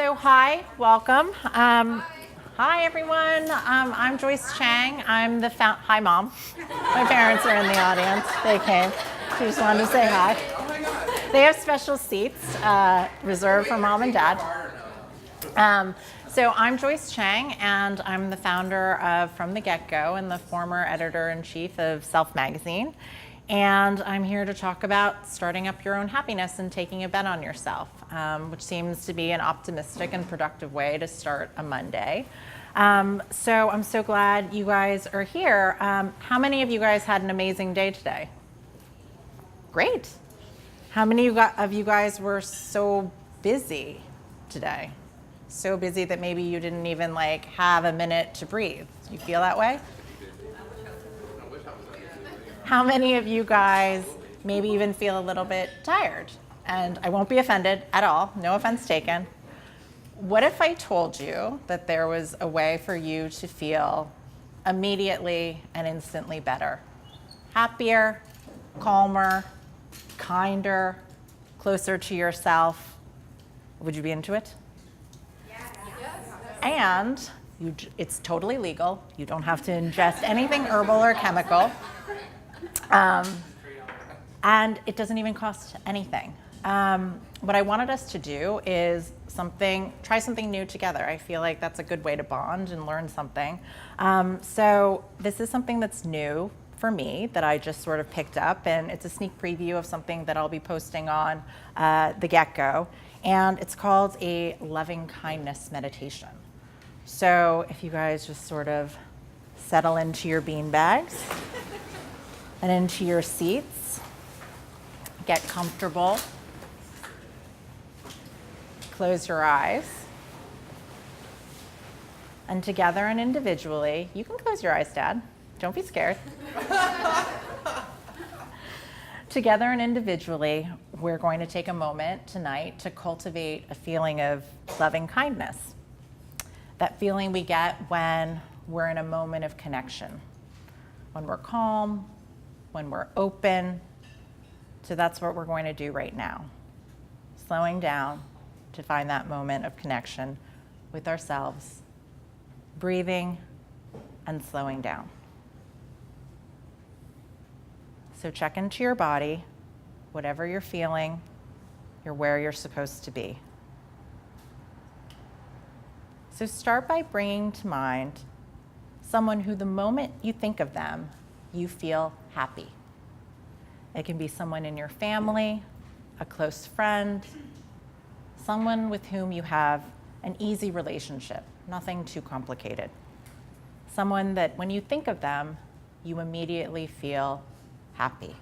So hi, welcome. Hi everyone. I'm Joyce Chang. I'm the hi mom. My parents are in the audience. They came. She just wanted to say hi. They have special seats reserved for mom and dad. So I'm Joyce Chang, and I'm the founder of From the Get-Go and the former editor-in-chief of Self Magazine. And I'm here to talk about starting up your own happiness and taking a bet on yourself, which seems to be an optimistic and productive way to start a Monday. So I'm so glad you guys are here. How many of you guys had an amazing day today? Great. How many of you guys were so busy today? So busy that maybe you didn't even have a minute to breathe. Do you feel that way? How many of you guys maybe even feel a little bit tired? And I won't be offended at all, no offense taken. What if I told you that there was a way for you to feel immediately and instantly better? Happier, calmer, kinder, closer to yourself? Would you be into it? Yes. And it's totally legal. You don't have to ingest anything herbal or chemical. And it doesn't even cost anything. What I wanted us to do is try something new together. I feel like that's a good way to bond and learn something. So this is something that's new for me that I just sort of picked up, and it's a sneak preview of something that I'll be posting on the Get-Go. And it's called a loving kindness meditation. So if you guys just sort of settle into your bean bags and into your seats, get comfortable, close your eyes, and together and individually, you can close your eyes, Dad, don't be scared. Together and individually, we're going to take a moment tonight to cultivate a feeling of loving kindness. That feeling we get when we're in a moment of connection, when we're calm, when we're open. So that's what we're going to do right now. Slowing down to find that moment of connection with ourselves, breathing and slowing down. So check into your body, whatever you're feeling, you're where you're supposed to be. So start by bringing to mind someone who the moment you think of them, you feel happy. It can be someone in your family, a close friend, someone with whom you have an easy relationship, nothing too complicated. Someone that when you think of them, you immediately feel happy.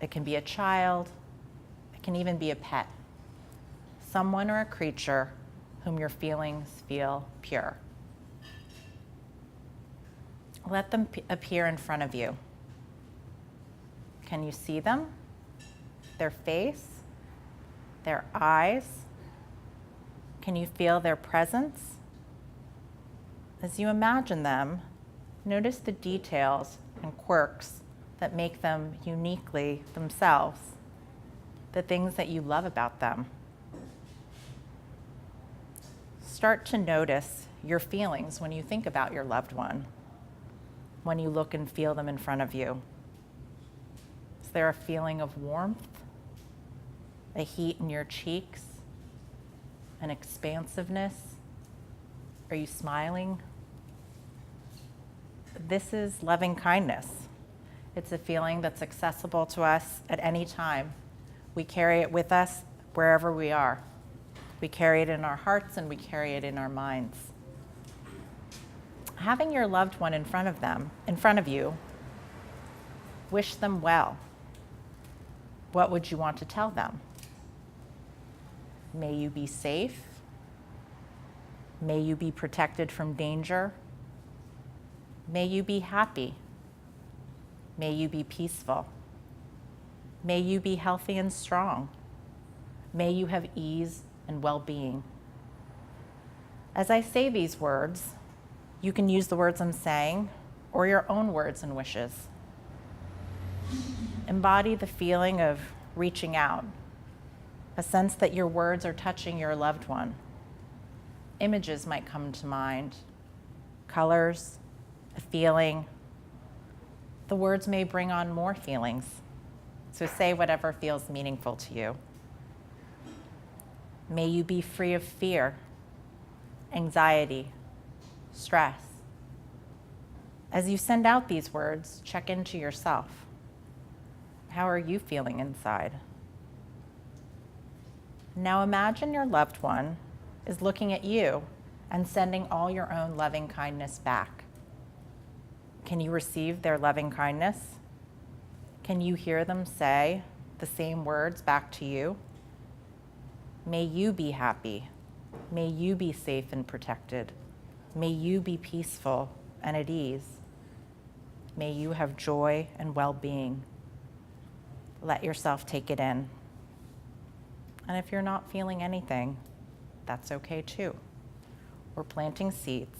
It can be a child, it can even be a pet. Someone or a creature whom your feelings feel pure. Let them appear in front of you. Can you see them? Their face? Their eyes? Can you feel their presence? As you imagine them, notice the details and quirks that make them uniquely themselves, the things that you love about them. Start to notice your feelings when you think about your loved one, when you look and feel them in front of you. Is there a feeling of warmth, a heat in your cheeks, an expansiveness? Are you smiling? This is loving kindness. It's a feeling that's accessible to us at any time. We carry it with us wherever we are. We carry it in our hearts and we carry it in our minds. Having your loved one in front of you, wish them well. What would you want to tell them? May you be safe. May you be protected from danger. May you be happy. May you be peaceful. May you be healthy and strong. May you have ease and well-being. As I say these words, you can use the words I'm saying or your own words and wishes. Embody the feeling of reaching out a sense that your words are touching your loved one. Images might come to mind, colors, a feeling. The words may bring on more feelings, so say whatever feels meaningful to you. May you be free of fear, anxiety, stress. As you send out these words, check into yourself. How are you feeling inside? Now imagine your loved one is looking at you and sending all your own loving kindness back. Can you receive their loving kindness? Can you hear them say the same words back to you? May you be happy. May you be safe and protected. May you be peaceful and at ease. May you have joy and well-being. Let yourself take it in. And if you're not feeling anything, that's okay too. We're planting seeds.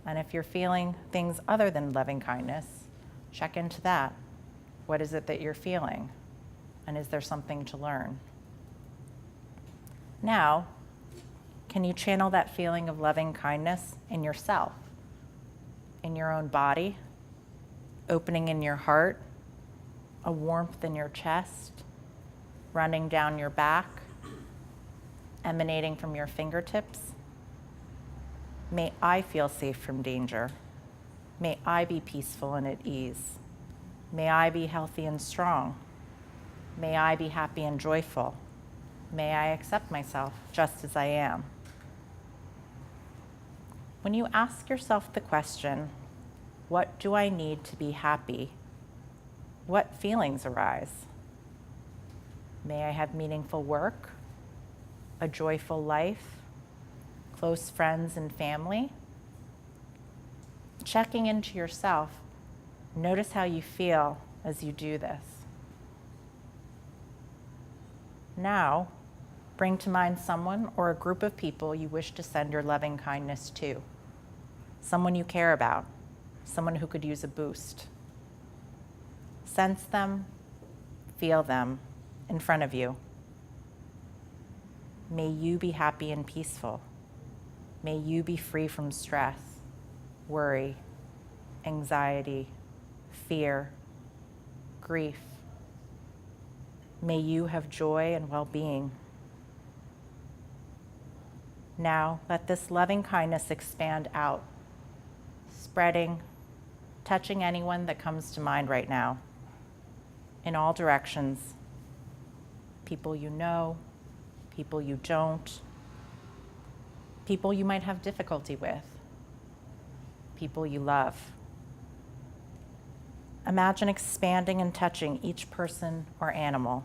And if you're feeling things other than loving kindness, check into that. What is it that you're feeling? And is there something to learn? Now, can you channel that feeling of loving kindness in yourself, in your own body, opening in your heart, a warmth in your chest, running down your back, emanating from your fingertips? May I feel safe from danger. May I be peaceful and at ease. May I be healthy and strong. May I be happy and joyful. May I accept myself just as I am. When you ask yourself the question, what do I need to be happy? What feelings arise? May I have meaningful work, a joyful life, close friends and family? Checking into yourself, notice how you feel as you do this. Now, bring to mind someone or a group of people you wish to send your loving kindness to. Someone you care about, someone who could use a boost. Sense them, feel them in front of you. May you be happy and peaceful. May you be free from stress, worry, anxiety, fear, grief. May you have joy and well-being. Now, let this loving kindness expand out, spreading, touching anyone that comes to mind right now, in all directions. People you know, people you don't, people you might have difficulty with, people you love. Imagine expanding and touching each person or animal.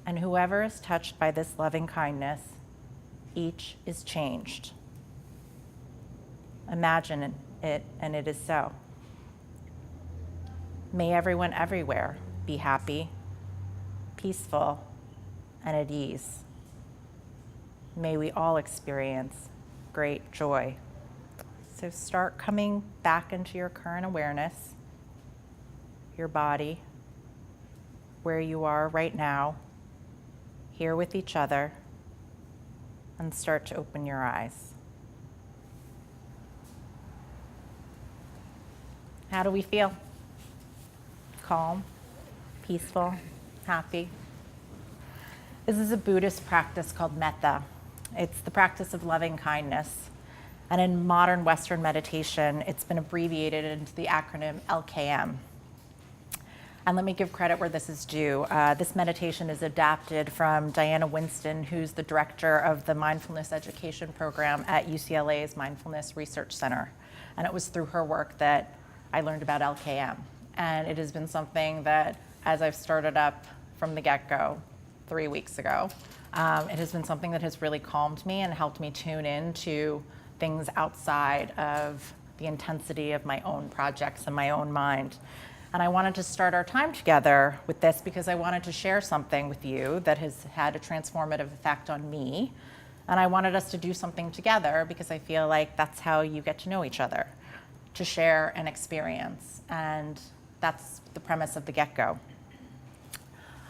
And whoever is touched by this loving kindness, each is changed. Imagine it, and it is so. May everyone everywhere be happy, peaceful, and at ease. May we all experience great joy. So start coming back into your current awareness, your body, where you are right now, here with each other, and start to open your eyes. How do we feel? Calm, peaceful, happy. This is a Buddhist practice called metta. It's the practice of loving kindness. And in modern Western meditation, it's been abbreviated into the acronym LKM. And let me give credit where this is due. This meditation is adapted from Diana Winston, who's the director of the mindfulness education program at UCLA's Mindfulness Research Center. And it was through her work that I learned about LKM. And it has been something that, as I've started up from the get-go 3 weeks ago, it has been something that has really calmed me and helped me tune in to things outside of the intensity of my own projects and my own mind. And I wanted to start our time together with this because I wanted to share something with you that has had a transformative effect on me. And I wanted us to do something together because I feel like that's how you get to know each other, to share an experience. And that's the premise of the get-go.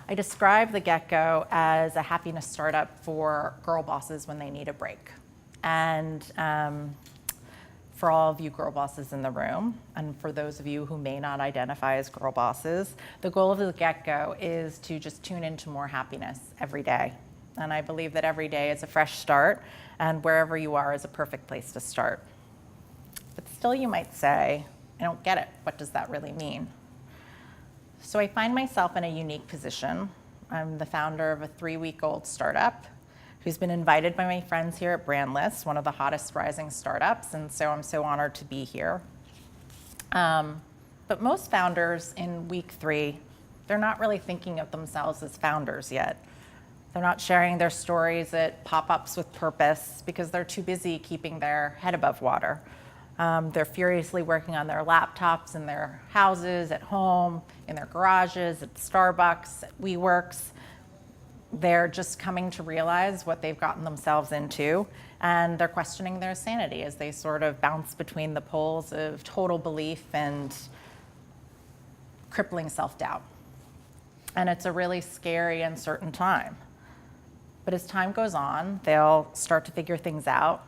I describe the Get-Go as a happiness startup for girl bosses when they need a break. And for all of you girl bosses in the room, and for those of you who may not identify as girl bosses, the goal of the Get-Go is to just tune into more happiness every day. And I believe that every day is a fresh start, and wherever you are is a perfect place to start. But still you might say, I don't get it. What does that really mean? So I find myself in a unique position. I'm the founder of a 3-week-old startup who's been invited by my friends here at Brandless, one of the hottest rising startups, and so I'm so honored to be here. But most founders in week 3, they're not really thinking of themselves as founders yet. They're not sharing their stories at pop-ups with purpose because they're too busy keeping their head above water. They're furiously working on their laptops in their houses, at home, in their garages, at Starbucks, at WeWorks. They're just coming to realize what they've gotten themselves into, and they're questioning their sanity as they sort of bounce between the poles of total belief and crippling self-doubt. And it's a really scary, uncertain time. But as time goes on, they'll start to figure things out,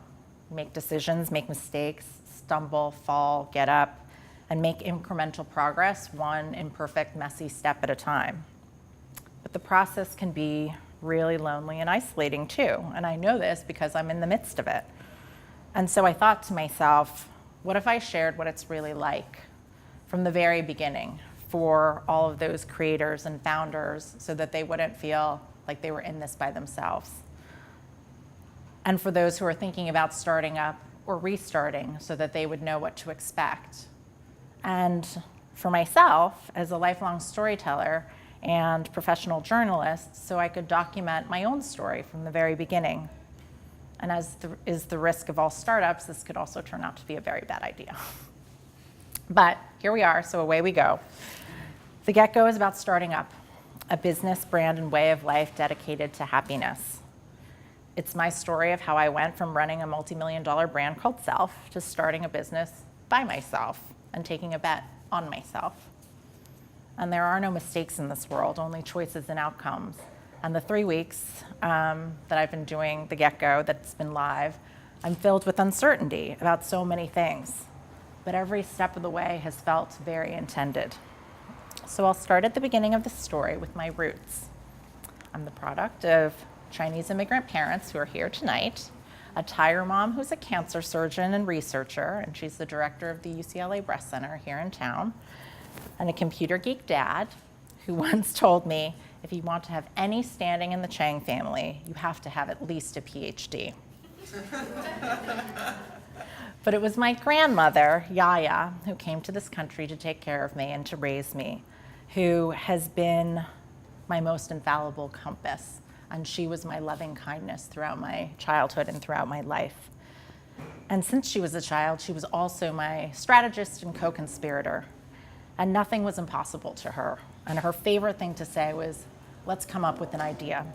make decisions, make mistakes, stumble, fall, get up, and make incremental progress, one imperfect, messy step at a time. But the process can be really lonely and isolating too, and I know this because I'm in the midst of it. And so I thought to myself, what if I shared what it's really like from the very beginning for all of those creators and founders so that they wouldn't feel like they were in this by themselves? And for those who are thinking about starting up or restarting so that they would know what to expect. And for myself, as a lifelong storyteller and professional journalist, so I could document my own story from the very beginning. And as is the risk of all startups, this could also turn out to be a very bad idea. But here we are, so away we go. The Get-Go is about starting up a business, brand, and way of life dedicated to happiness. It's my story of how I went from running a multi-million-dollar brand called Self to starting a business by myself and taking a bet on myself. And there are no mistakes in this world, only choices and outcomes. And the 3 weeks that I've been doing the Get-Go, that's been live, I'm filled with uncertainty about so many things. But every step of the way has felt very intended. So I'll start at the beginning of the story with my roots. I'm the product of Chinese immigrant parents who are here tonight, a tire mom who's a cancer surgeon and researcher, and she's the director of the UCLA Breast Center here in town, and a computer geek dad who once told me, if you want to have any standing in the Chang family, you have to have at least a PhD. But it was my grandmother, Yaya, who came to this country to take care of me and to raise me, who has been my most infallible compass. And she was my loving kindness throughout my childhood and throughout my life. And since she was a child, she was also my strategist and co-conspirator. And nothing was impossible to her. And her favorite thing to say was, let's come up with an idea.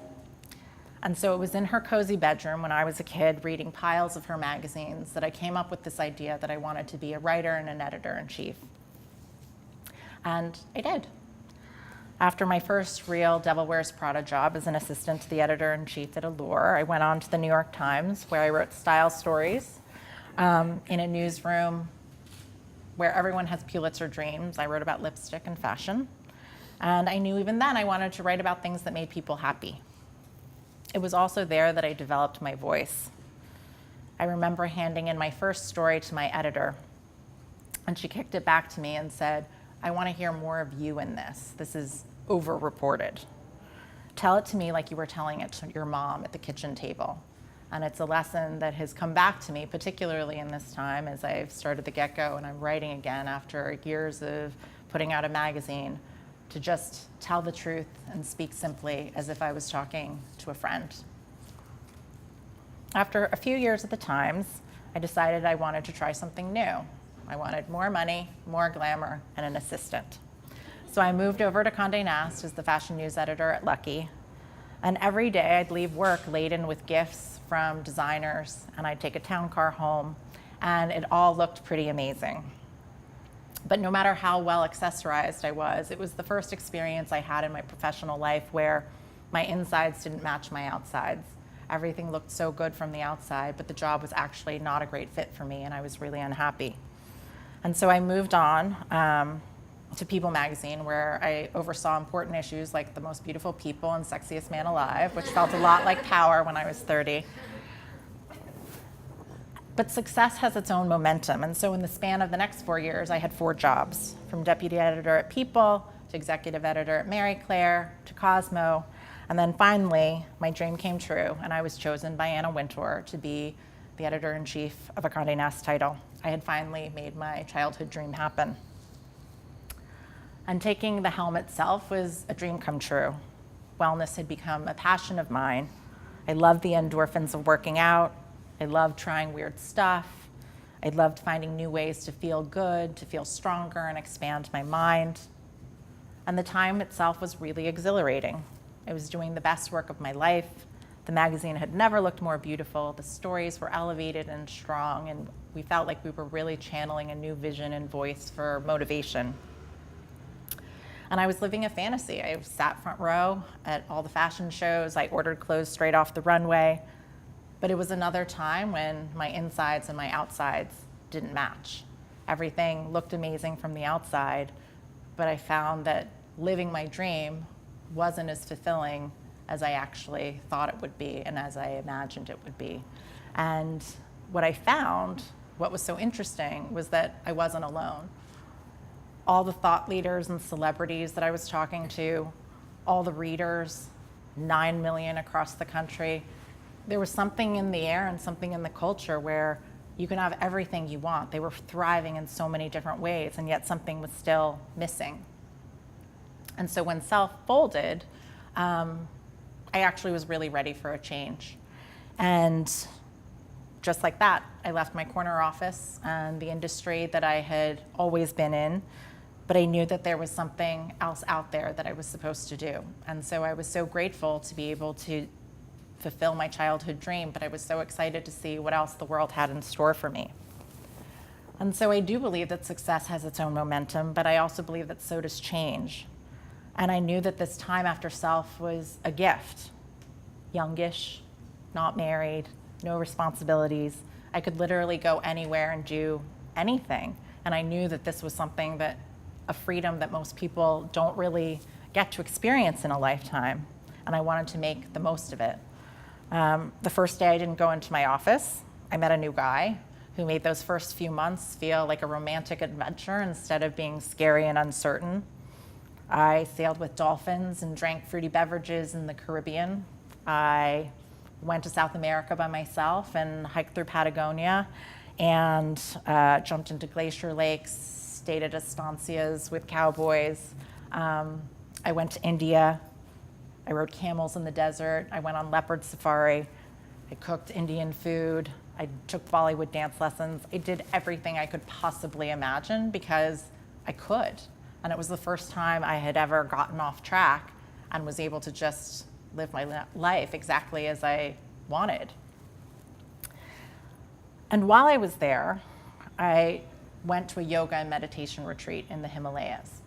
And so it was in her cozy bedroom when I was a kid reading piles of her magazines that I came up with this idea that I wanted to be a writer and an editor-in-chief. And I did. After my first real Devil Wears Prada job as an assistant to the editor-in-chief at Allure, I went on to the New York Times, where I wrote style stories in a newsroom where everyone has Pulitzer dreams. I wrote about lipstick and fashion. And I knew even then I wanted to write about things that made people happy. It was also there that I developed my voice. I remember handing in my first story to my editor, and she kicked it back to me and said, I want to hear more of you in this. This is over-reported. Tell it to me like you were telling it to your mom at the kitchen table. And it's a lesson that has come back to me, particularly in this time as I've started the Get-Go and I'm writing again after years of putting out a magazine, to just tell the truth and speak simply as if I was talking to a friend. After a few years at the Times, I decided I wanted to try something new. I wanted more money, more glamour, and an assistant. So I moved over to Condé Nast as the fashion news editor at Lucky. And every day I'd leave work laden with gifts from designers, and I'd take a town car home, and it all looked pretty amazing. But no matter how well accessorized I was, it was the first experience I had in my professional life where my insides didn't match my outsides. Everything looked so good from the outside, but the job was actually not a great fit for me, and I was really unhappy. And so I moved on to People magazine, where I oversaw important issues like The Most Beautiful People and Sexiest Man Alive, which felt a lot like Power when I was 30. But success has its own momentum, and so in the span of the next 4 years, I had 4 jobs, from deputy editor at People to executive editor at Marie Claire to Cosmo, and then finally, my dream came true, and I was chosen by Anna Wintour to be the editor-in-chief of a Condé Nast title. I had finally made my childhood dream happen. And taking the helm itself was a dream come true. Wellness had become a passion of mine. I loved the endorphins of working out. I loved trying weird stuff. I loved finding new ways to feel good, to feel stronger, and expand my mind. And the time itself was really exhilarating. I was doing the best work of my life. The magazine had never looked more beautiful. The stories were elevated and strong, and we felt like we were really channeling a new vision and voice for motivation. And I was living a fantasy. I sat front row at all the fashion shows. I ordered clothes straight off the runway. But it was another time when my insides and my outsides didn't match. Everything looked amazing from the outside, but I found that living my dream wasn't as fulfilling as I actually thought it would be and as I imagined it would be. And what I found, what was so interesting, was that I wasn't alone. All the thought leaders and celebrities that I was talking to, all the readers, 9 million across the country, there was something in the air and something in the culture where you can have everything you want. They were thriving in so many different ways, and yet something was still missing. And so when Self folded, I actually was really ready for a change. And just like that, I left my corner office and the industry that I had always been in, but I knew that there was something else out there that I was supposed to do. And so I was so grateful to be able to fulfill my childhood dream, but I was so excited to see what else the world had in store for me. And so I do believe that success has its own momentum, but I also believe that so does change. And I knew that this time after Self was a gift. Youngish, not married, no responsibilities. I could literally go anywhere and do anything. And I knew that this was something that, a freedom that most people don't really get to experience in a lifetime. And I wanted to make the most of it. The first day I didn't go into my office, I met a new guy who made those first few months feel like a romantic adventure instead of being scary and uncertain. I sailed with dolphins and drank fruity beverages in the Caribbean. I went to South America by myself and hiked through Patagonia and jumped into glacier lakes, stayed at estancias with cowboys. I went to India. I rode camels in the desert. I went on leopard safari. I cooked Indian food. I took Bollywood dance lessons. I did everything I could possibly imagine because I could. And it was the first time I had ever gotten off track and was able to just live my life exactly as I wanted. And while I was there, I went to a yoga and meditation retreat in the Himalayas.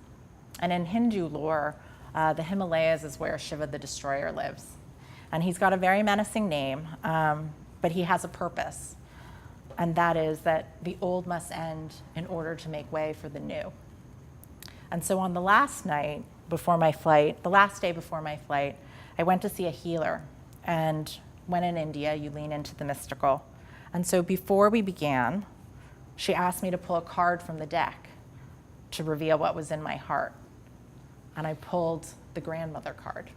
And in Hindu lore, the Himalayas is where Shiva the Destroyer lives. And he's got a very menacing name, but he has a purpose. And that is that the old must end in order to make way for the new. And so on the last night before my flight, the last day before my flight, I went to see a healer. And when in India, you lean into the mystical. And so before we began, she asked me to pull a card from the deck to reveal what was in my heart. And I pulled the grandmother card.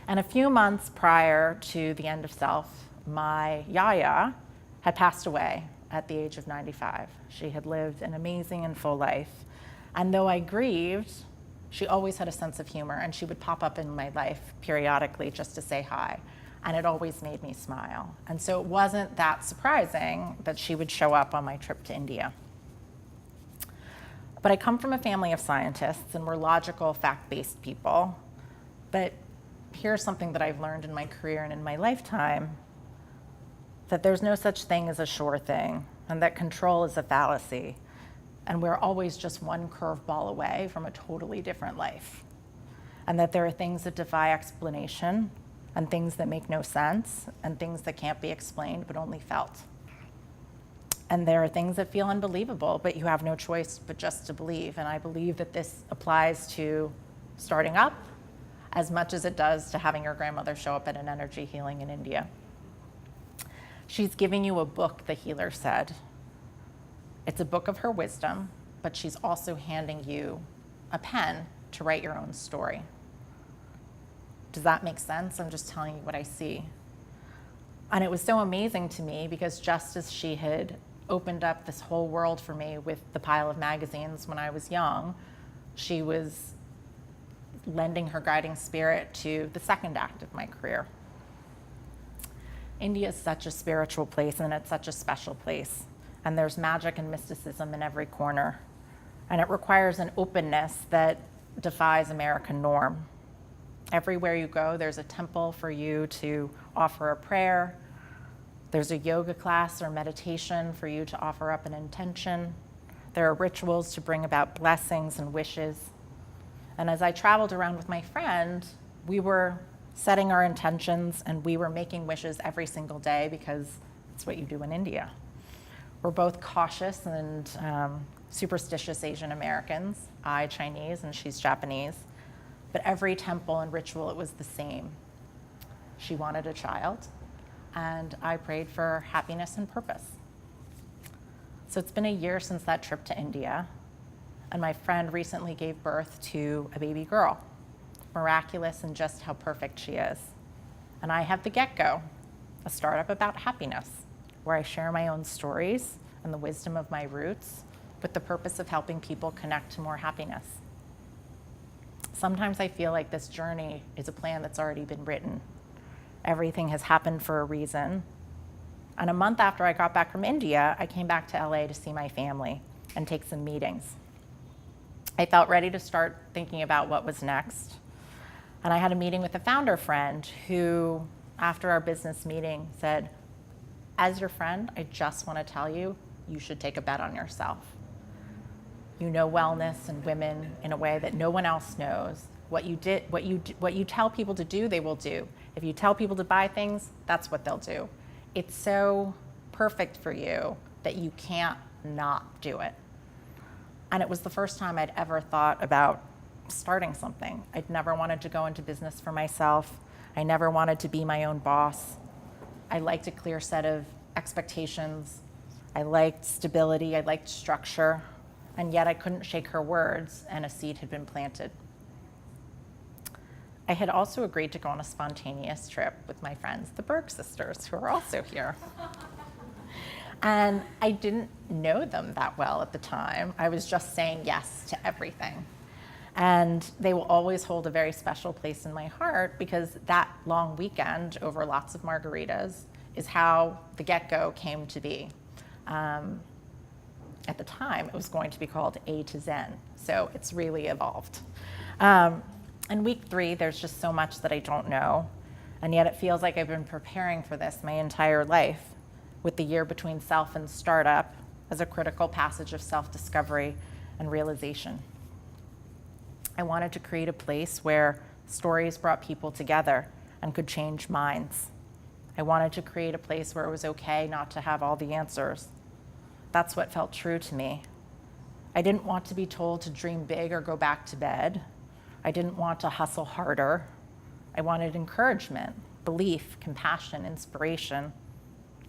And a few months prior to the end of Self, my Yaya had passed away at the age of 95. She had lived an amazing and full life. And though I grieved, she always had a sense of humor, and she would pop up in my life periodically just to say hi. And it always made me smile. And so it wasn't that surprising that she would show up on my trip to India. But I come from a family of scientists, and we're logical, fact-based people. But here's something that I've learned in my career and in my lifetime, that there's no such thing as a sure thing, and that control is a fallacy. And we're always just one curveball away from a totally different life. And that there are things that defy explanation, and things that make no sense, and things that can't be explained but only felt. And there are things that feel unbelievable, but you have no choice but just to believe. And I believe that this applies to starting up as much as it does to having your grandmother show up at an energy healing in India. She's giving you a book, the healer said. It's a book of her wisdom, but she's also handing you a pen to write your own story. Does that make sense? I'm just telling you what I see. And it was so amazing to me because just as she had opened up this whole world for me with the pile of magazines when I was young, she was lending her guiding spirit to the second act of my career. India is such a spiritual place, and it's such a special place. And there's magic and mysticism in every corner. And it requires an openness that defies American norm. Everywhere you go, there's a temple for you to offer a prayer. There's a yoga class or meditation for you to offer up an intention. There are rituals to bring about blessings and wishes. And as I traveled around with my friend, we were setting our intentions and we were making wishes every single day because it's what you do in India. We're both cautious and superstitious Asian Americans, I Chinese and she's Japanese. But every temple and ritual, it was the same. She wanted a child, and I prayed for happiness and purpose. So it's been a year since that trip to India, and my friend recently gave birth to a baby girl, miraculous in just how perfect she is. And I have The Get-Go, a startup about happiness, where I share my own stories and the wisdom of my roots with the purpose of helping people connect to more happiness. Sometimes I feel like this journey is a plan that's already been written. Everything has happened for a reason. And a month after I got back from India, I came back to LA to see my family and take some meetings. I felt ready to start thinking about what was next. And I had a meeting with a founder friend who, after our business meeting, said, as your friend, I just want to tell you, you should take a bet on yourself. You know wellness and women in a way that no one else knows. What you tell people to do, they will do. If you tell people to buy things, that's what they'll do. It's so perfect for you that you can't not do it. And it was the first time I'd ever thought about starting something. I'd never wanted to go into business for myself. I never wanted to be my own boss. I liked a clear set of expectations. I liked stability. I liked structure. And yet I couldn't shake her words, and a seed had been planted. I had also agreed to go on a spontaneous trip with my friends, the Berg sisters, who are also here. And I didn't know them that well at the time. I was just saying yes to everything. And they will always hold a very special place in my heart because that long weekend over lots of margaritas is how The Get-Go came to be. At the time, it was going to be called A to Zen, so it's really evolved. In week 3, there's just so much that I don't know, and yet it feels like I've been preparing for this my entire life, with the year between self and startup as a critical passage of self-discovery and realization. I wanted to create a place where stories brought people together and could change minds. I wanted to create a place where it was okay not to have all the answers. That's what felt true to me. I didn't want to be told to dream big or go back to bed. I didn't want to hustle harder. I wanted encouragement, belief, compassion, inspiration.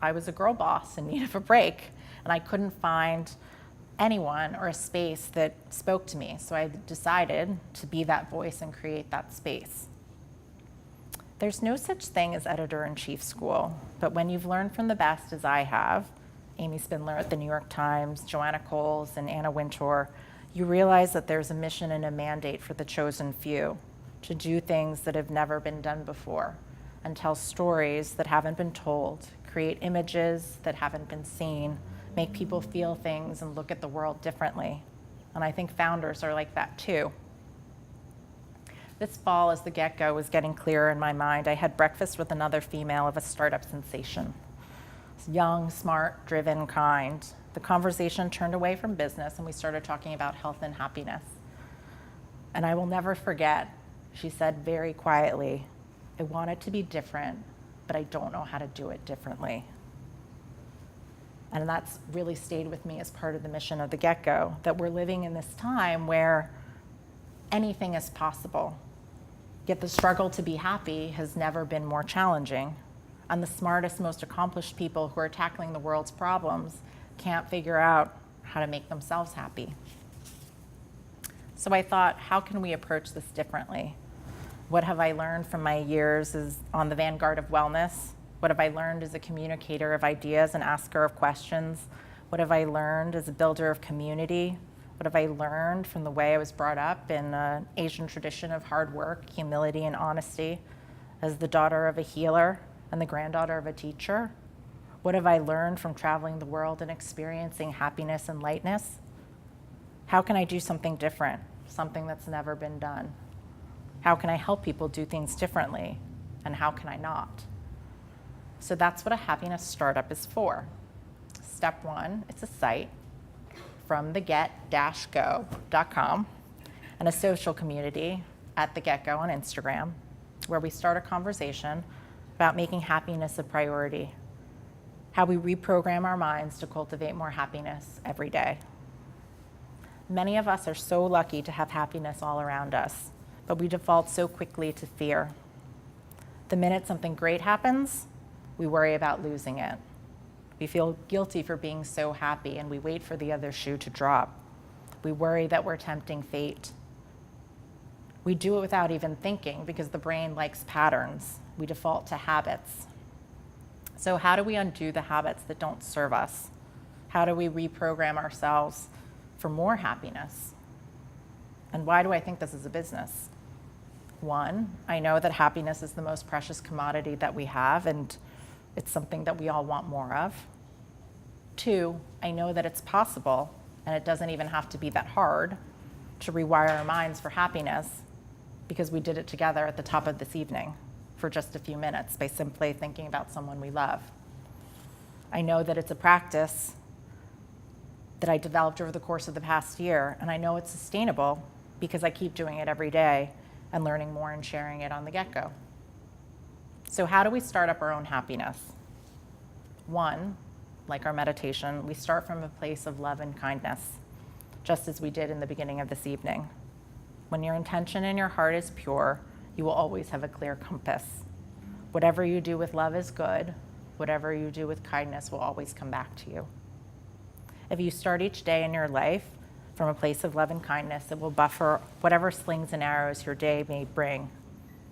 I was a girl boss in need of a break, and I couldn't find anyone or a space that spoke to me, so I decided to be that voice and create that space. There's no such thing as editor-in-chief school, but when you've learned from the best, as I have, Amy Spindler at the New York Times, Joanna Coles, and Anna Wintour, you realize that there's a mission and a mandate for the chosen few to do things that have never been done before and tell stories that haven't been told, create images that haven't been seen, make people feel things and look at the world differently. And I think founders are like that too. This fall, as The Get-Go was getting clearer in my mind, I had breakfast with another female of a startup sensation. young, smart, driven, kind. The conversation turned away from business and we started talking about health and happiness. And I will never forget, she said very quietly, I want it to be different, but I don't know how to do it differently. And that's really stayed with me as part of the mission of the get-go, that we're living in this time where anything is possible. Yet the struggle to be happy has never been more challenging. And the smartest, most accomplished people who are tackling the world's problems can't figure out how to make themselves happy. So I thought, how can we approach this differently? What have I learned from my years as on the vanguard of wellness? What have I learned as a communicator of ideas and asker of questions? What have I learned as a builder of community? What have I learned from the way I was brought up in an Asian tradition of hard work, humility, and honesty, as the daughter of a healer and the granddaughter of a teacher? What have I learned from traveling the world and experiencing happiness and lightness? How can I do something different, something that's never been done? How can I help people do things differently? And how can I not? So that's what a happiness startup is for. Step one, it's a site from theget-go.com and a social community at The Get Go on Instagram, where we start a conversation about making happiness a priority, how we reprogram our minds to cultivate more happiness every day. Many of us are so lucky to have happiness all around us, but we default so quickly to fear. The minute something great happens, we worry about losing it. We feel guilty for being so happy and we wait for the other shoe to drop. We worry that we're tempting fate. We do it without even thinking because the brain likes patterns. We default to habits. So how do we undo the habits that don't serve us? How do we reprogram ourselves for more happiness? And why do I think this is a business? One, I know that happiness is the most precious commodity that we have, and it's something that we all want more of. Two, I know that it's possible, and it doesn't even have to be that hard, to rewire our minds for happiness, because we did it together at the top of this evening for just a few minutes by simply thinking about someone we love. I know that it's a practice that I developed over the course of the past year, and I know it's sustainable because I keep doing it every day and learning more and sharing it on the get-go. So how do we start up our own happiness? One, like our meditation, we start from a place of love and kindness, just as we did in the beginning of this evening. When your intention in your heart is pure, you will always have a clear compass. Whatever you do with love is good. Whatever you do with kindness will always come back to you. If you start each day in your life from a place of love and kindness, it will buffer whatever slings and arrows your day may bring.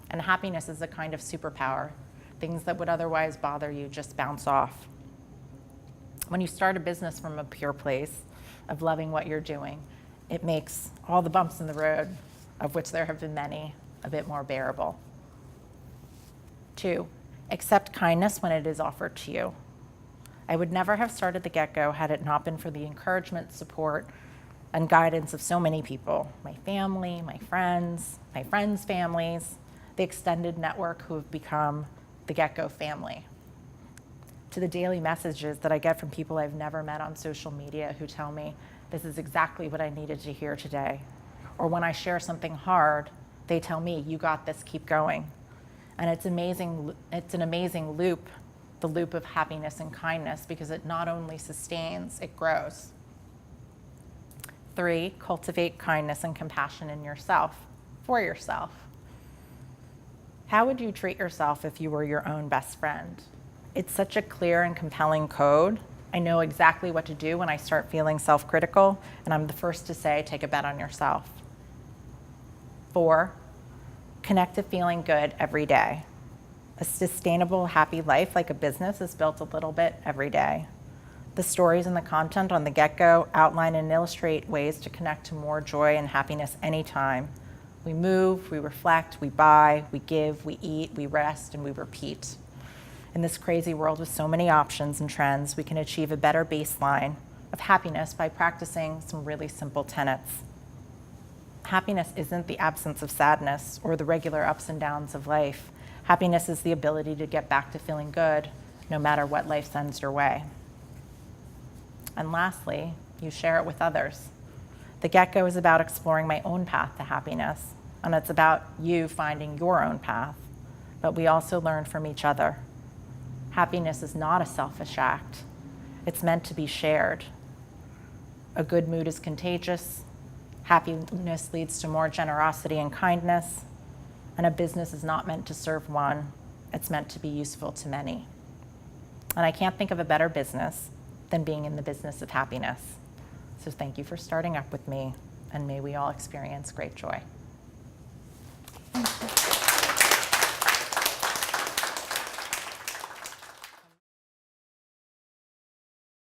And happiness is a kind of superpower. Things that would otherwise bother you just bounce off. When you start a business from a pure place of loving what you're doing, it makes all the bumps in the road, of which there have been many, a bit more bearable. Two, accept kindness when it is offered to you. I would never have started the get-go had it not been for the encouragement, support, and guidance of so many people. My family, my friends' families, the extended network who have become the get-go family. To the daily messages that I get from people I've never met on social media who tell me, this is exactly what I needed to hear today. Or when I share something hard, they tell me, you got this, keep going. And it's an amazing loop, the loop of happiness and kindness, because it not only sustains, it grows. Three, cultivate kindness and compassion in yourself, for yourself. How would you treat yourself if you were your own best friend? It's such a clear and compelling code. I know exactly what to do when I start feeling self-critical, and I'm the first to say, take a bet on yourself. Four, connect to feeling good every day. A sustainable, happy life, like a business, is built a little bit every day. The stories and the content on the get-go outline and illustrate ways to connect to more joy and happiness anytime. We move, we reflect, we buy, we give, we eat, we rest, and we repeat. In this crazy world with so many options and trends, we can achieve a better baseline of happiness by practicing some really simple tenets. Happiness isn't the absence of sadness or the regular ups and downs of life. Happiness is the ability to get back to feeling good no matter what life sends your way. And lastly, you share it with others. The Get-Go is about exploring my own path to happiness, and it's about you finding your own path. But we also learn from each other. Happiness is not a selfish act. It's meant to be shared. A good mood is contagious. Happiness leads to more generosity and kindness. And a business is not meant to serve one. It's meant to be useful to many. And I can't think of a better business than being in the business of happiness. So thank you for starting up with me, and may we all experience great joy. Thank you.